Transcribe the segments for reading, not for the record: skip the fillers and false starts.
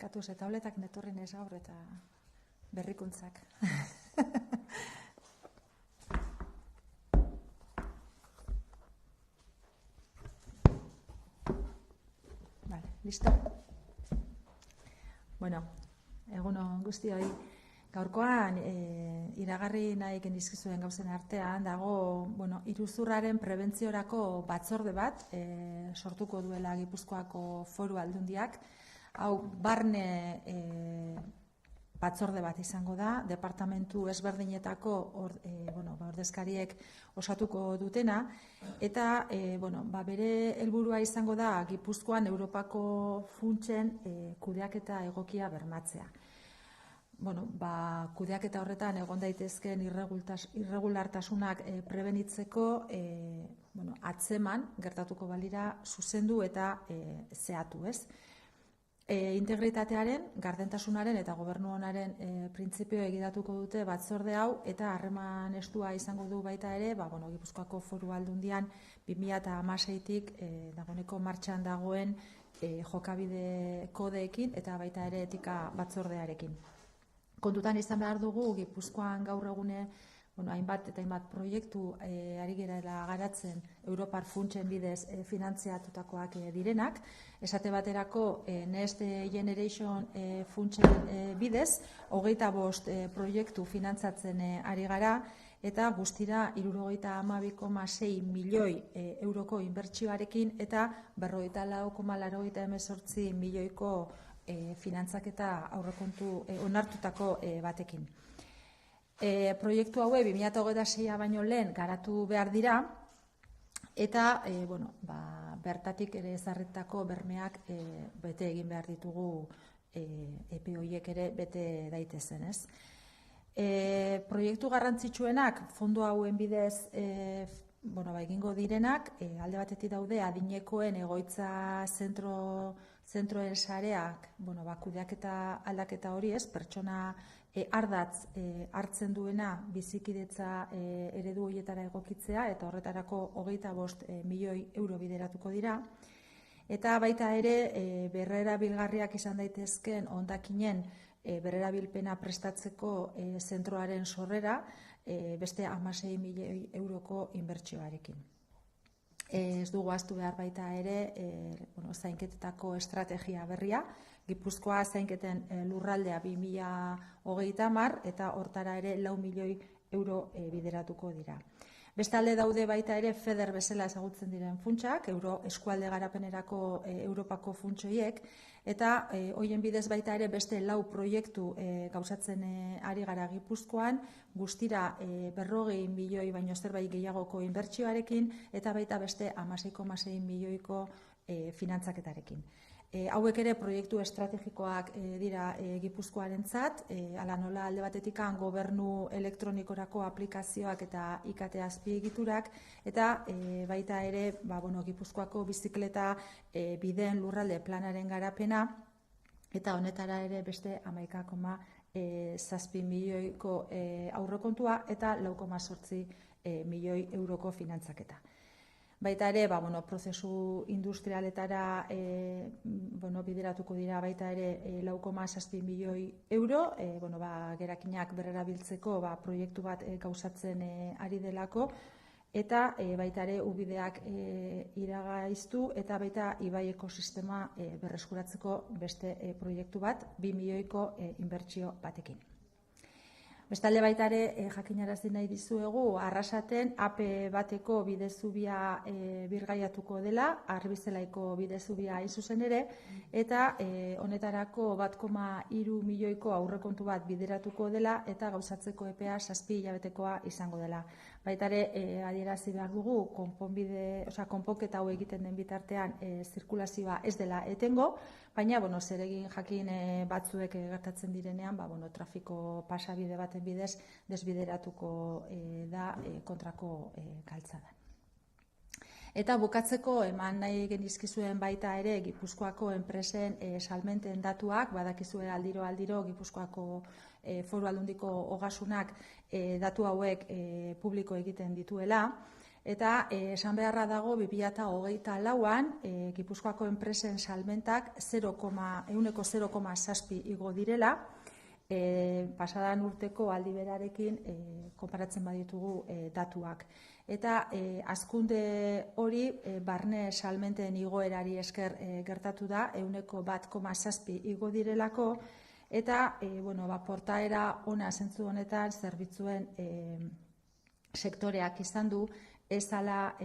barkatu, eta tabletak netorren ez gaur eta berrikuntzak. Vale, listo? Bueno, egun on guztioi. Gaurkoan iragarri nahi genizkizuen gauzen artean dago, iruzurraren prebentziorako batzorde bat sortuko duela Gipuzkoako Foru Aldundiak. Hau barne batzorde bat izango da, departamentu ezberdinetako ordezkariek osatuko dutena, eta bere helburua izango da Gipuzkoan Europako funtsen kudeaketa egokia bermatzea. Kudeaketa horretan egon daitezkeen irregulartasunak prebenitzeko atzeman gertatuko balira zuzendu eta zehatu, ez? Integritatearen, gardentasunaren eta gobernu onaren printzipio egidatuko dute batzorde hau, eta harreman estua izango du baita ere, Gipuzkoako Foru Aldundian 2016tik dagoeneko martxan dagoen jokabide kodeekin eta baita ere etika batzordearekin. Kontutan izan behar dugu, Gipuzkoan gaur egune hainbat eta hainbat proiektu ari garela garatzen Europar funtsen bidez finantziatutakoak direnak. Esate baterako Next Generation funtsen bidez 25 proiektu finantzatzen ari gara, eta guztira 72,6 milioi euroko inbertsioarekin eta 44,88 milioiko finantzaketa aurrekontu onartutako batekin. Proiektu haue 2026 baino lehen garatu behar dira, eta bertatik ere ezarritako bermeak bete egin behar ditugu, epe horiek ere bete daitezen, ez? Proiektu garrantzitsuenak fondo hauen bidez egingo direnak, alde batetik daude adinekoen egoitza zentroen sareak, kudeaketa aldaketa hori, ez, pertsona ardatz hartzen duena bizikidetza eredu horietara egokitzea, eta horretarako 25 milioi euro bideratuko dira. Eta baita ere berrerabilgarriak izan daitezken hondakinen berrerabilpena prestatzeko zentroaren sorrera, beste 16 milioi euroko inbertsioarekin. Ez dugu ahaztu behar baita ere zainketetako estrategia berria, Gipuzkoa zainketen lurraldea 2030 eta hortara ere 4 milioi euro bideratuko dira. Bestalde daude baita ere FEDER bezala ezagutzen diren funtsak, eskualde garapenerako Europako funtsoiek, eta hoien bidez baita ere beste 4 proiektu gauzatzen ari gara Gipuzkoan, guztira 40 milioi baino zerbait gehiagoko inbertsioarekin, eta baita beste 16,6 milioiko finantzaketarekin. Hauek ere proiektu estrategikoak dira Gipuzkoarentzat, hala nola alde batetikan gobernu elektronikorako aplikazioak eta IKT azpiegiturak, eta baita ere Gipuzkoako bizikleta bideen lurralde planaren garapena, eta honetara ere beste 11,7 milioiko aurrekontua eta 4,8 milioi euroko finantzaketa. Baita ere, prozesu industrialetara bideratuko dira baita ere 4,7 milioi euro, gerakinak berrerabiltzeko proiektu bat gauzatzen ari delako, eta baita ere ubideak iragaiztu eta baita ibai ekosistema berreskuratzeko beste proiektu bat 2 milioiko inbertsio batekin. Bestalde baita ere jakinarazi nahi dizuegu Arrasaten AP bateko bidezubia birgaiatuko dela, Arbizelaiko bidezubia hain zuzen ere, eta honetarako 1,3 milioiko aurrekontu bat bideratuko dela eta gauzatzeko epea 7 hilabetekoa izango dela. Baita ere adierazi behar dugu konponketa hau egiten den bitartean zirkulazioa ez dela etengo, baina zeregin jakin batzuek gertatzen direnean trafiko pasabide baten bidez desbideratuko da kontrako kaltzadan. Eta bukatzeko eman nahi genizkizuen baita ere Gipuzkoako enpresen salmenten datuak, badakizue aldiro Gipuzkoako Foru Aldundiko ogasunak datu hauek publiko egiten dituela, Eta esan beharra dago 2024an Gipuzkoako enpresen salmentak 0,7 igo direla, pasadan urteko aldi berarekin konparatzen baditugu datuak. Eta hazkunde hori barne salmenten igoerari esker gertatu da, 1,7 igo direlako, eta portaera ona zentzu honetan zerbitzuen sektoreak izan du, ez ala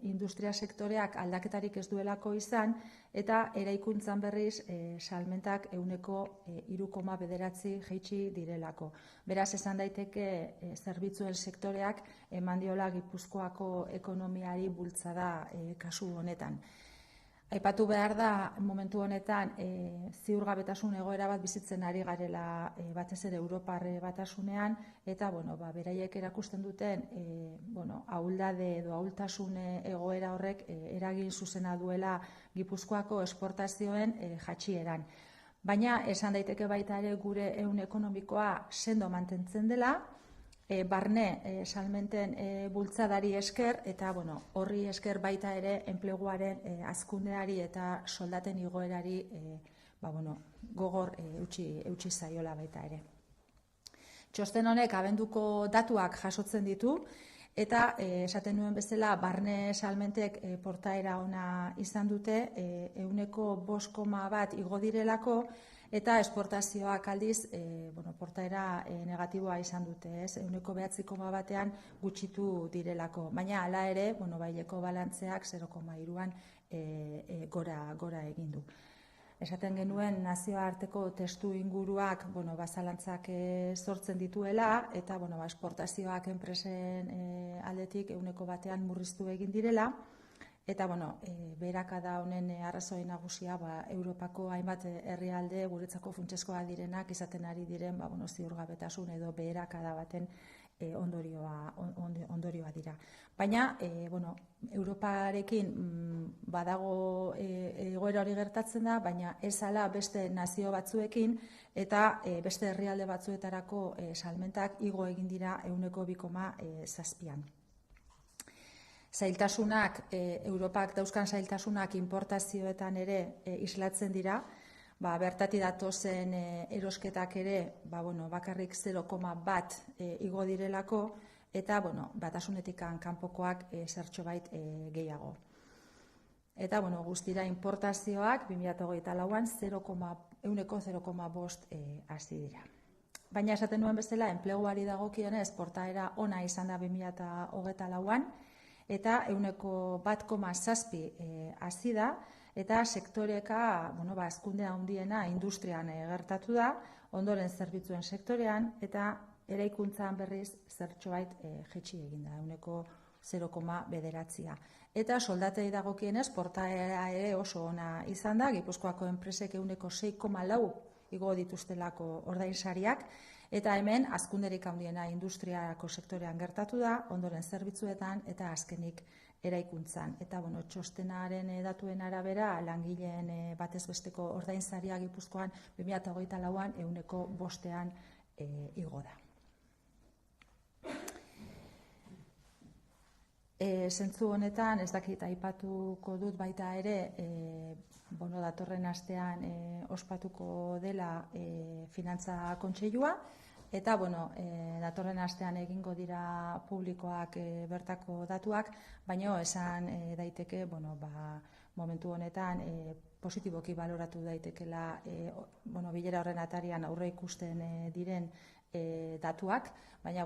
industria sektoreak aldaketarik ez duelako izan, eta eraikuntzan berriz salmentak 3,9 jaitsi direlako. Beraz, esan daiteke zerbitzuen sektoreak eman diola Gipuzkoako ekonomiari bultzada kasu honetan. Aipatu behar da, momentu honetan, ziurgabetasun egoera bat bizitzen ari garela batez ere Europar batasunean, eta beraiek erakusten duten ahuldade edo ahultasun egoera horrek eragin zuzena duela Gipuzkoako esportazioen jaitsieran. Baina esan daiteke baita ere gure ehun ekonomikoa sendo mantentzen dela, barne salmenten bultzadari esker, eta horri esker baita ere enpleguaren hazkundeari eta soldaten igoerari gogor eutsi zaiola baita ere. Txosten honek abenduko datuak jasotzen ditu, eta esaten nuen bezala barne salmentek portaera ona izan dute, 5,1 igo direlako, eta esportazioak aldiz portaera negatiboa izan dute, 9,1 gutxitu direlako. Baina hala ere, baileko balantzeak 0,3an gora egin du. Esaten genuen nazioarteko testu inguruak zalantzak sortzen dituela, eta esportazioak enpresen aldetik 1,1an murriztu egin direla, eta beherakada honen arrazoi nagusia Europako hainbat herrialde guretzako funtsezkoak direnak izaten ari diren ziurgabetasun edo beherakada baten ondorioa dira. Baina Europarekin badago egoera hori gertatzen da, baina ez ala beste nazio batzuekin eta beste herrialde batzuetarako salmentak igo egin dira 2,7an. Zailtasunak, Europak dauzkan zailtasunak importazioetan ere islatzen dira, bertati datozen erosketak ere bakarrik 0,1 igo direlako, eta batasunetik kanpokoak zertxobait gehiago. Eta guztira importazioak 2024an 0,5 hasi dira. Baina esaten nuen bezala, enpleguari dagokionez portaera ona izan da 2024an, eta 1,7 hasi da, eta sektoreka hazkunde handiena industrian gertatu da, ondoren zerbitzuen sektorean, eta eraikuntzan berriz zertxobait jaitsi egin da, 0,9. Eta soldatei dagokienez portaera ere oso ona izan da, Gipuzkoako enpresek 6,4 igo dituztelako ordainsariak, eta hemen hazkunderik handiena industriako sektorean gertatu da, ondoren zerbitzuetan eta azkenik eraikuntzan. Eta txostenaren datuen arabera langileen batez besteko ordainsaria Gipuzkoan 2024an 5%an igo da. Zentzu honetan, ez dakit aipatuko dut baita ere, datorren astean ospatuko dela finantza kontseilua, eta datorren astean egingo dira publikoak bertako datuak, baina esan daiteke momentu honetan positiboki baloratu daitekela bilera horren atarian aurre ikusten diren datuak, baina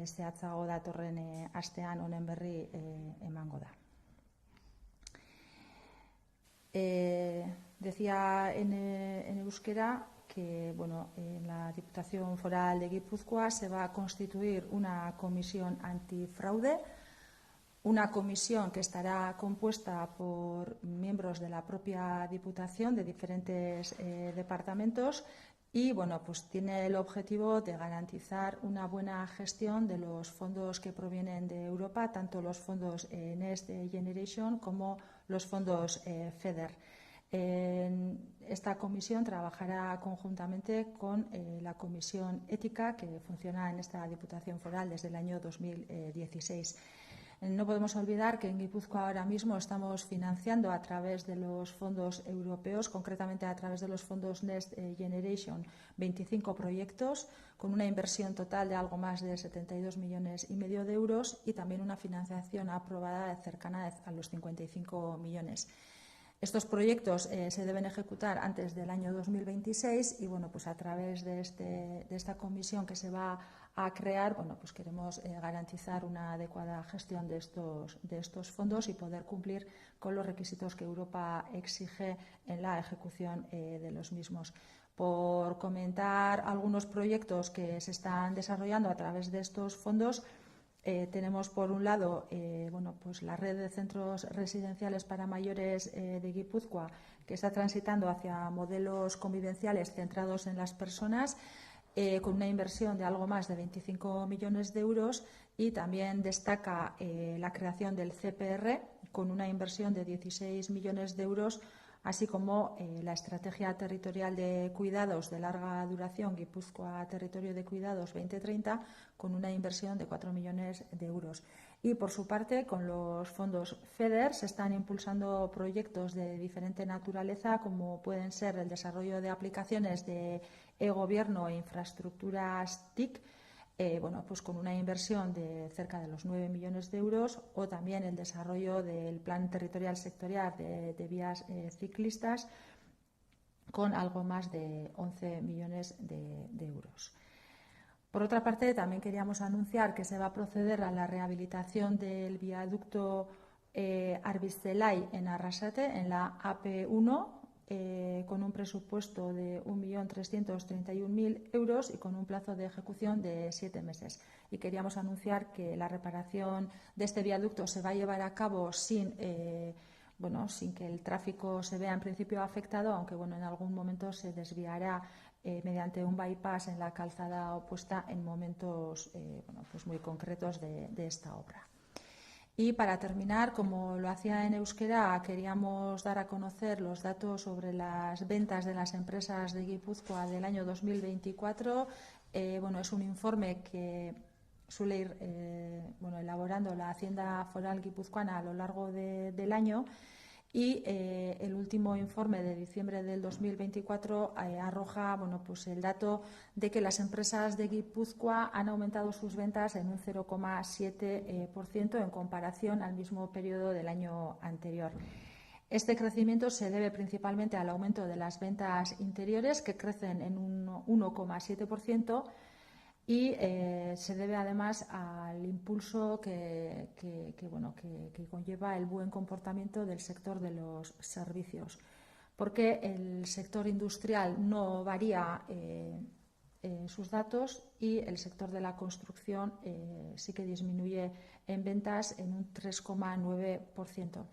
zehatzago datorren astean honen berri emango da. Decía en euskera que en la Diputación Foral de Guipúzcoa se va a constituir una comisión antifraude, una comisión que estará compuesta por miembros de la propia Diputación de diferentes departamentos y tiene el objetivo de garantizar una buena gestión de los fondos que provienen de Europa, tanto los fondos Next Generation como los fondos FEDER. Esta comisión trabajará conjuntamente con la Comisión Ética que funciona en esta Diputación Foral desde el año 2016. No podemos olvidar que en Guipúzcoa ahora mismo estamos financiando a través de los fondos europeos, concretamente a través de los fondos Next Generation, 25 proyectos con una inversión total de algo más de 72,5 millones de euros y también una financiación aprobada cercana a los 55 millones. Estos proyectos se deben ejecutar antes del año 2026 y bueno, pues a través de esta comisión que se va a crear, bueno, pues queremos garantizar una adecuada gestión de estos fondos y poder cumplir con los requisitos que Europa exige en la ejecución de los mismos. Por comentar algunos proyectos que se están desarrollando a través de estos fondos, tenemos por un lado pues la red de centros residenciales para mayores de Guipúzcoa, que está transitando hacia modelos convivenciales centrados en las personas, con una inversión de algo más de 25 millones de euros, y también destaca la creación del CPR con una inversión de 16 millones de euros, así como la estrategia territorial de cuidados de larga duración Guipúzcoa Territorio de Cuidados 2030 con una inversión de 4 millones de euros. Y por su parte, con los fondos FEDER se están impulsando proyectos de diferente naturaleza, como pueden ser el desarrollo de aplicaciones de e-gobierno e infraestructuras TIC, pues con una inversión de cerca de los 9 millones de euros, o también el desarrollo del Plan Territorial Sectorial de vías ciclistas con algo más de 11 millones de euros. Por otra parte, también queríamos anunciar que se va a proceder a la rehabilitación del viaducto Arbistelai en Arrasate, en la AP1, con un presupuesto de 1.331.000 euros y con un plazo de ejecución de 7 meses. Y queríamos anunciar que la reparación de este viaducto se va a llevar a cabo sin que el tráfico se vea en principio afectado, aunque en algún momento se desviará mediante un bypass en la calzada opuesta en momentos muy concretos de esta obra. Y para terminar, como lo hacía en euskera, queríamos dar a conocer los datos sobre las ventas de las empresas de Guipúzcoa del año 2024. Es un informe que suele ir elaborando la Hacienda Foral guipuzcoana a lo largo del año. Y el último informe de diciembre del 2024 arroja el dato de que las empresas de Guipúzcoa han aumentado sus ventas en un 0,7% en comparación al mismo periodo del año anterior. Este crecimiento se debe principalmente al aumento de las ventas interiores, que crecen en un 1,7%, y se debe además al impulso que conlleva el buen comportamiento del sector de los servicios, porque el sector industrial no varía sus datos y el sector de la construcción sí que disminuye en ventas en un 3,9%.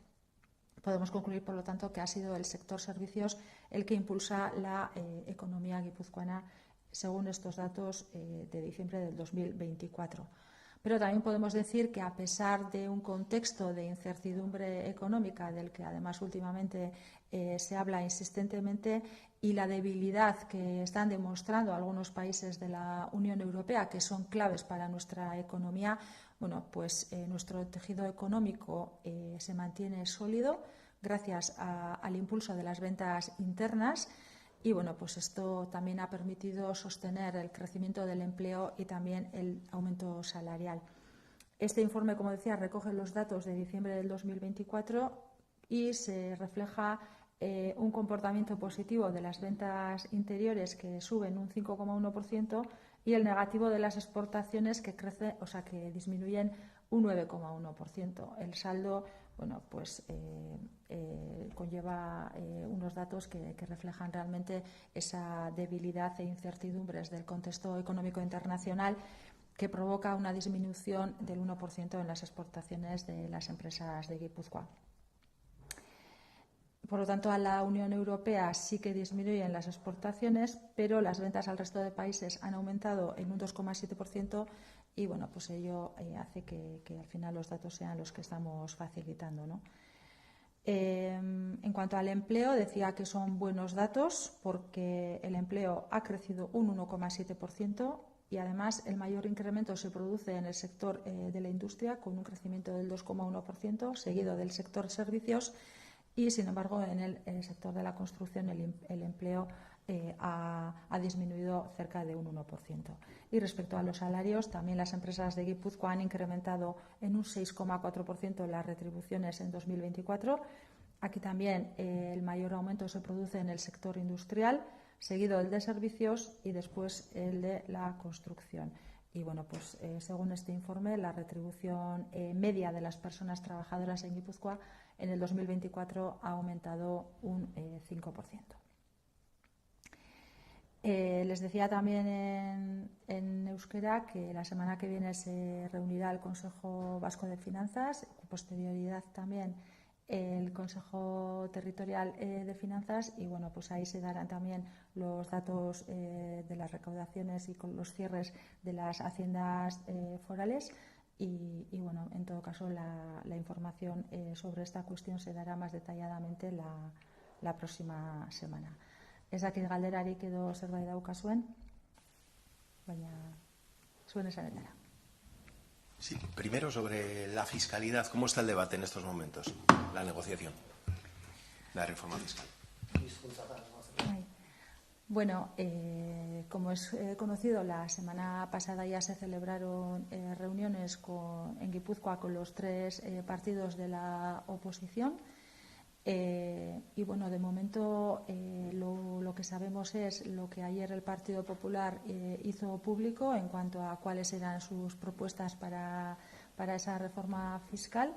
Podemos concluir, por lo tanto, que ha sido el sector servicios el que impulsa la economía guipuzcoana, según estos datos de diciembre del 2024. Pero también podemos decir que, a pesar de un contexto de incertidumbre económica, del que además últimamente se habla insistentemente, y la debilidad que están demostrando algunos países de la Unión Europea, que son claves para nuestra economía, nuestro tejido económico se mantiene sólido gracias al impulso de las ventas internas. Y esto también ha permitido sostener el crecimiento del empleo y también el aumento salarial. Este informe, como decía, recoge los datos de diciembre del 2024 y se refleja un comportamiento positivo de las ventas interiores, que suben un 5,1%, y el negativo de las exportaciones, que disminuyen un 9,1%. El saldo conlleva unos datos que reflejan realmente esa debilidad e incertidumbres del contexto económico internacional, que provoca una disminución del 1% en las exportaciones de las empresas de Guipúzcoa. Por lo tanto, a la Unión Europea sí que disminuyen las exportaciones, pero las ventas al resto de países han aumentado en un 2,7%, y ello hace que al final los datos sean los que estamos facilitando, ¿no? En cuanto al empleo, decía que son buenos datos, porque el empleo ha crecido un 1,7% y además el mayor incremento se produce en el sector de la industria, con un crecimiento del 2,1%, seguido del sector servicios, y sin embargo en el sector de la construcción el empleo ha disminuido cerca de un 1%. Y respecto a los salarios, también las empresas de Guipúzcoa han incrementado en un 6,4% las retribuciones en 2024. Aquí también el mayor aumento se produce en el sector industrial, seguido el de servicios y después el de la construcción. Y bueno, pues según este informe, la retribución media de las personas trabajadoras en Guipúzcoa en el 2024 ha aumentado un 5%. Les decía también en euskera que la semana que viene se reunirá el Consejo Vasco de Finanzas, con posterioridad también el Consejo Territorial de Finanzas, y bueno, pues ahí se darán también los datos de las recaudaciones y con los cierres de las haciendas forales. Y bueno, en todo caso la información sobre esta cuestión se dará más detalladamente la próxima semana. Ez dakit galderarik edo zerbait daukazuen, baina zuen esanetara. Sí, primero sobre la fiscalidad. ¿Cómo está el debate en estos momentos? La negociación, la reforma fiscal. Bueno, como es conocido, la semana pasada ya se celebraron reuniones en Guipúzcoa con los tres partidos de la oposición. Y bueno, de momento lo que sabemos es lo que ayer el Partido Popular hizo público en cuanto a cuáles eran sus propuestas para esa reforma fiscal.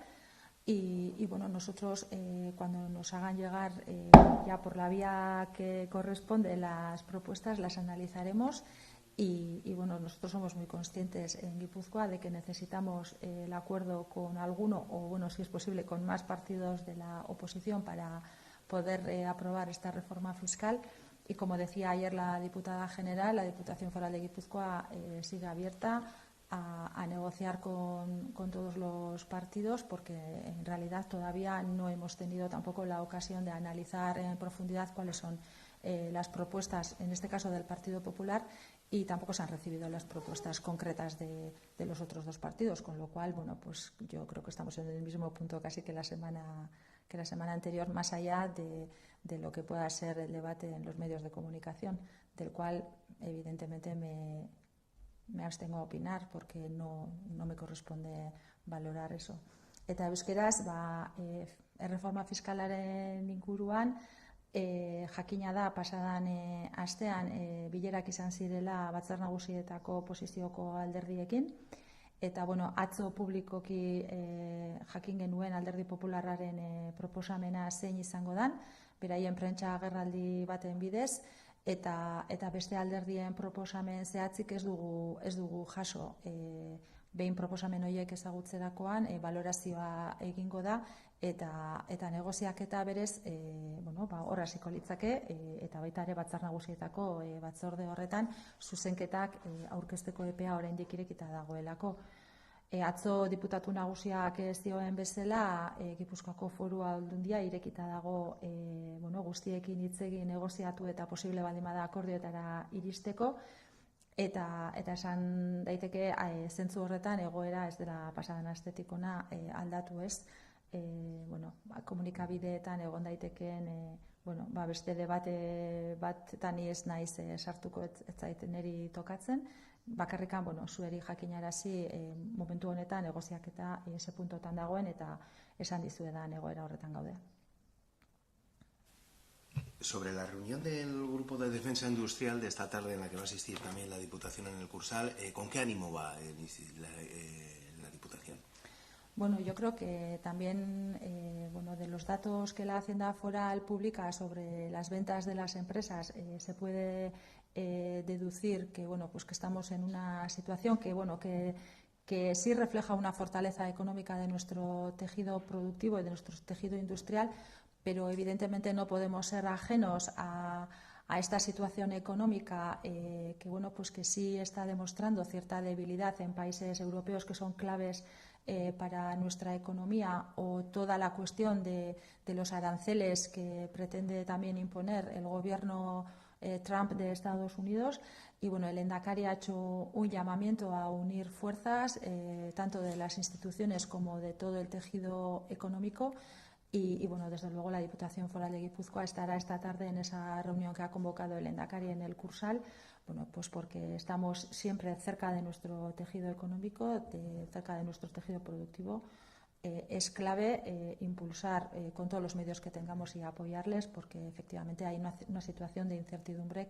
Y bueno, nosotros cuando nos hagan llegar ya por la vía que corresponde las propuestas, las analizaremos. Y bueno, nosotros somos muy conscientes en Guipúzcoa de que necesitamos el acuerdo con alguno, o bueno, si es posible, con más partidos de la oposición para poder aprobar esta reforma fiscal. Y como decía ayer la diputada general, la Diputación Foral de Guipúzcoa sigue abierta a negociar con todos los partidos, porque en realidad todavía no hemos tenido tampoco la ocasión de analizar en profundidad cuáles son las propuestas, en este caso del Partido Popular, y tampoco se han recibido las propuestas concretas de los otros dos partidos, con lo cual, bueno, pues yo creo que estamos en el mismo punto casi que la semana anterior, más allá de lo que pueda ser el debate en los medios de comunicación, del cual evidentemente me abstengo a opinar porque no me corresponde valorar eso. Eta euskeraz, erreforma fiskalaren inguruan, jakina da pasadan astean bilerak izan zirela Batzar Nagusietako oposizioko alderdiekin, eta bueno, atzo publikoki jakin genuen Alderdi Popularraren proposamena zein izango dan, beraien prentsa agerraldi baten bidez, eta beste alderdien proposamen zehatzik ez dugu jaso. Behin proposamen horiek ezagutzerakoan balorazioa egingo da, eta negoziaketa berez hor hasiko litzake, eta baita ere Batzar Nagusietako batzorde horretan zuzenketak aurkezteko epea oraindik irekita dagoelako. Atzo diputatu nagusiak ez dioen bezala, Gipuzkoako Foru Aldundia irekita dago guztiekin hitz egin, negoziatu eta posible baldin bada akordioetara iristeko, eta esan daiteke zentzu horretan egoera ez dela pasadan astetik hona aldatu ez. Komunikabideetan egon daitekeen beste debate batetan ez naiz sartuko, ez zait niri tokatzen, bakarrikan zueri jakinarazi momentu honetan negoziaketa ze puntotan dagoen, eta esan dizuedan egoera horretan gaude. Sobre la reunión del Grupo de Defensa Industrial de esta tarde, en la que va a asistir también la Diputación en el Cursal, ¿con qué ánimo va la Diputación? Bueno, yo creo que también de los datos que la Hacienda Foral publica sobre las ventas de las empresas se puede deducir que que estamos en una situación que sí refleja una fortaleza económica de nuestro tejido productivo y de nuestro tejido industrial, pero evidentemente no podemos ser ajenos a esta situación económica que sí está demostrando cierta debilidad en países europeos que son claves para nuestra economía, o toda la cuestión de los aranceles que pretende también imponer el gobierno Trump de Estados Unidos. Y bueno, el Lehendakari ha hecho un llamamiento a unir fuerzas, tanto de las instituciones como de todo el tejido económico. Y bueno, desde luego la Diputación Foral de Guipúzcoa estará esta tarde en esa reunión que ha convocado el Lehendakari en el Cursal, bueno, pues porque estamos siempre cerca de nuestro tejido económico, cerca de nuestro tejido productivo. Es clave impulsar con todos los medios que tengamos y apoyarles, porque efectivamente hay una situación de incertidumbre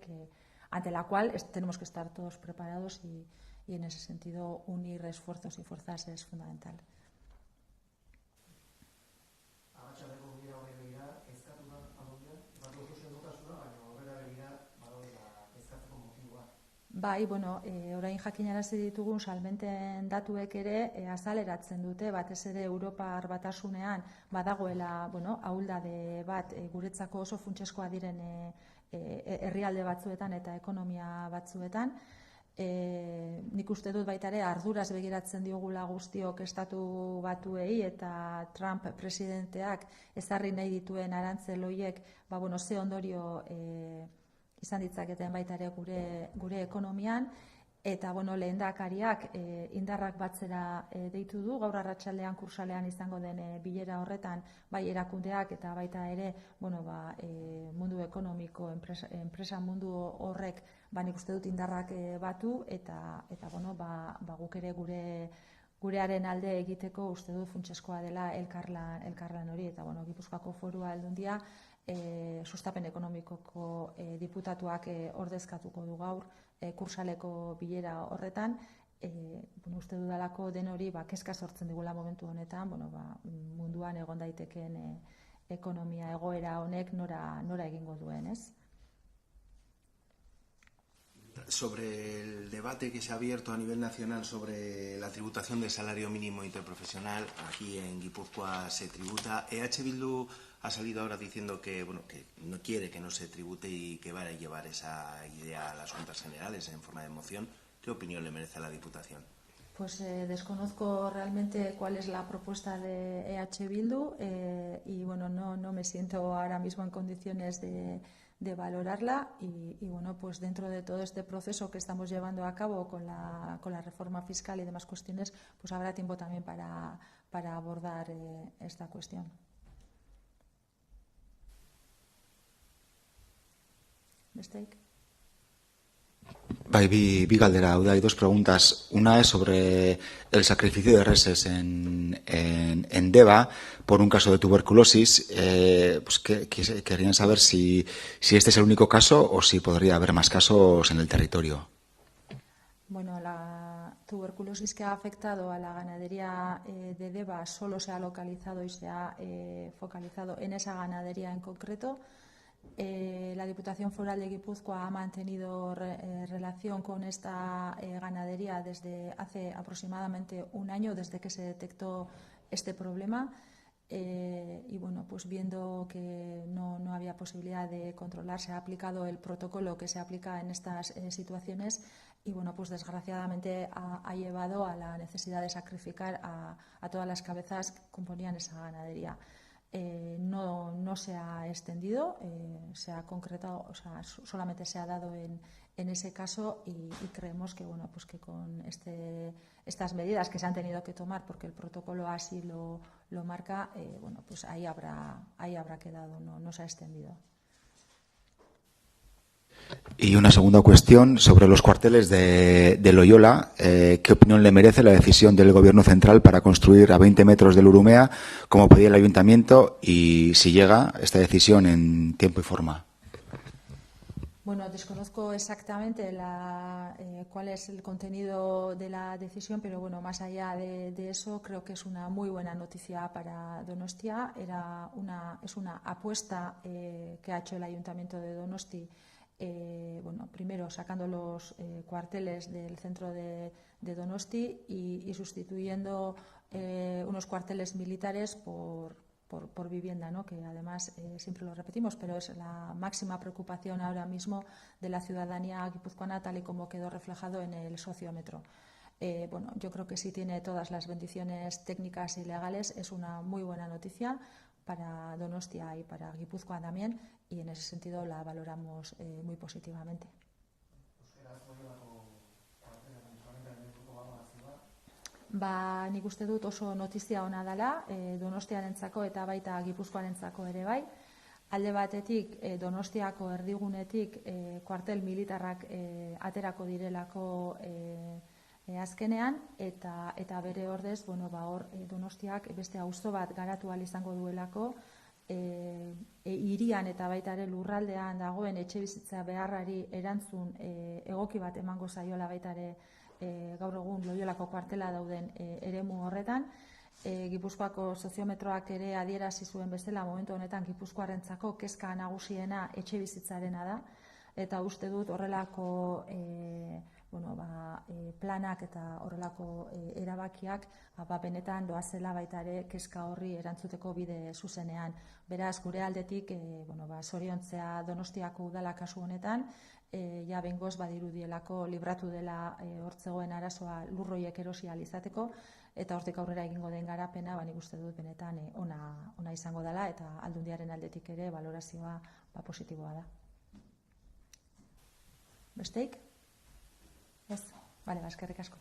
ante la cual tenemos que estar todos preparados y en ese sentido unir esfuerzos y fuerzas es fundamental. Bai, bueno, orain jakinarazi ditugun salmenten datuek ere azaleratzen dute, batez ere Europar Batasunean badagoela, bueno, ahuldade bat guretzako oso funtsezkoa diren herrialde batzuetan eta ekonomia batzuetan. Nik uste dut baita ere arduraz begiratzen diogula guztiok estatu batuei eta Trump presidenteak ezarri nahi dituen arantzel horiek, ba, bueno, ze ondorio izan ditzaketen baita ere gure ekonomian, eta bueno, lehendakariak indarrak batzera deitu du, gaur arratsaldean kursalean izango den bilera horretan, bai erakundeak eta baita ere, bueno, ba, mundu ekonomiko, enpresa mundu horrek, ba, nik uste dut indarrak batu, eta bueno, ba, guk ere gurearen alde egiteko uste dut funtsezkoa dela elkarlan hori, eta bueno, Gipuzkoako Foru Aldundia sustapen ekonomikoko diputatuak ordezkatuko du gaur kursaleko bilera horretan. Uste dudalako den hori kezka sortzen digula momentu honetan, munduan egon daiteken ekonomia egoera honek nora egingo duen, ez? Sobre el debate que se ha abierto a nivel nacional sobre la tributación del salario mínimo interprofesional, aquí en Guipúzcoa se tributa. EH Bildu ha salido ahora diciendo que, bueno, que no quiere que no se tribute y que va a llevar esa idea a las Juntas Generales en forma de moción. ¿Qué opinión le merece a la Diputación? Pues desconozco realmente cuál es la propuesta de EH Bildu y bueno, no me siento ahora mismo en condiciones de valorarla y bueno, pues dentro de todo este proceso que estamos llevando a cabo con la reforma fiscal y demás cuestiones, pues habrá tiempo también para abordar esta cuestión. ¿Mistake? Vi galdera, hay dos preguntas. Una es sobre el sacrificio de reses en Deva por un caso de tuberculosis. Pues querían saber si este es el único caso o si podría haber más casos en el territorio. Bueno, la tuberculosis que ha afectado a la ganadería de Deva solo se ha localizado y se ha focalizado en esa ganadería en concreto. La Diputación Foral de Guipúzcoa ha mantenido relación con esta ganadería desde hace aproximadamente un año, desde que se detectó este problema. Y bueno, pues viendo que no había posibilidad de controlar, se ha aplicado el protocolo que se aplica en estas situaciones y bueno, pues desgraciadamente ha llevado a la necesidad de sacrificar a todas las cabezas que componían esa ganadería. No se ha extendido, se ha concretado, o sea, solamente se ha dado en ese caso y creemos que bueno, pues que con estas medidas que se han tenido que tomar, porque el protocolo así lo marca, bueno, pues ahí habrá quedado, no se ha extendido. Y una segunda cuestión sobre los cuarteles de Loyola. ¿Qué opinión le merece la decisión del Gobierno central para construir a 20 metros del Urumea, como pedía el Ayuntamiento, y si llega esta decisión en tiempo y forma? Bueno, desconozco exactamente cuál es el contenido de la decisión, pero bueno, más allá de eso, creo que es una muy buena noticia para Donostia. Es una apuesta que ha hecho el Ayuntamiento de Donosti. Bueno, primero sacando los cuarteles del centro de Donosti y sustituyendo unos cuarteles militares por vivienda, ¿no? Que además siempre lo repetimos, pero es la máxima preocupación ahora mismo de la ciudadanía guipuzcoana, tal y como quedó reflejado en el sociómetro. Bueno, yo creo que sí tiene todas las bendiciones técnicas y legales, es una muy buena noticia, para Donostia y para Guipúzcoa también, y en ese sentido la valoramos muy positivamente. Nik uste dut oso notizia ona dela, Donostiarentzako eta baita Gipuzkoarentzako ere bai. Alde batetik, Donostiako erdigunetik kuartel militarrak aterako direlako azkenean, eta bere ordez, hor Donostiak beste auzo bat garatu ahal izango duelako, hirian eta baita ere lurraldean dagoen etxebizitza beharrari erantzun egoki bat emango zaiola baita ere gaur egun Loiolako kuartela dauden eremu horretan. Gipuzkoako soziometroak ere adierazi zuen bezala, momentu honetan Gipuzkoarentzako kezka nagusiena etxebizitzarena da, eta uste dut horrelako planak eta horrelako erabakiak benetan doazela baita ere kezka horri erantzuteko bide zuzenean. Beraz, gure aldetik zoriontzea Donostiako udala kasu honetan, behingoz badirudielako libratu dela hortzegoen arazoa lurroiek erosi ahal izateko, eta hortik aurrera egingo den garapena, nik uste dut benetan ona izango dela, eta Aldundiaren aldetik ere valorazioa positiboa da. Besteik? Ez? Bale, eskerrik asko.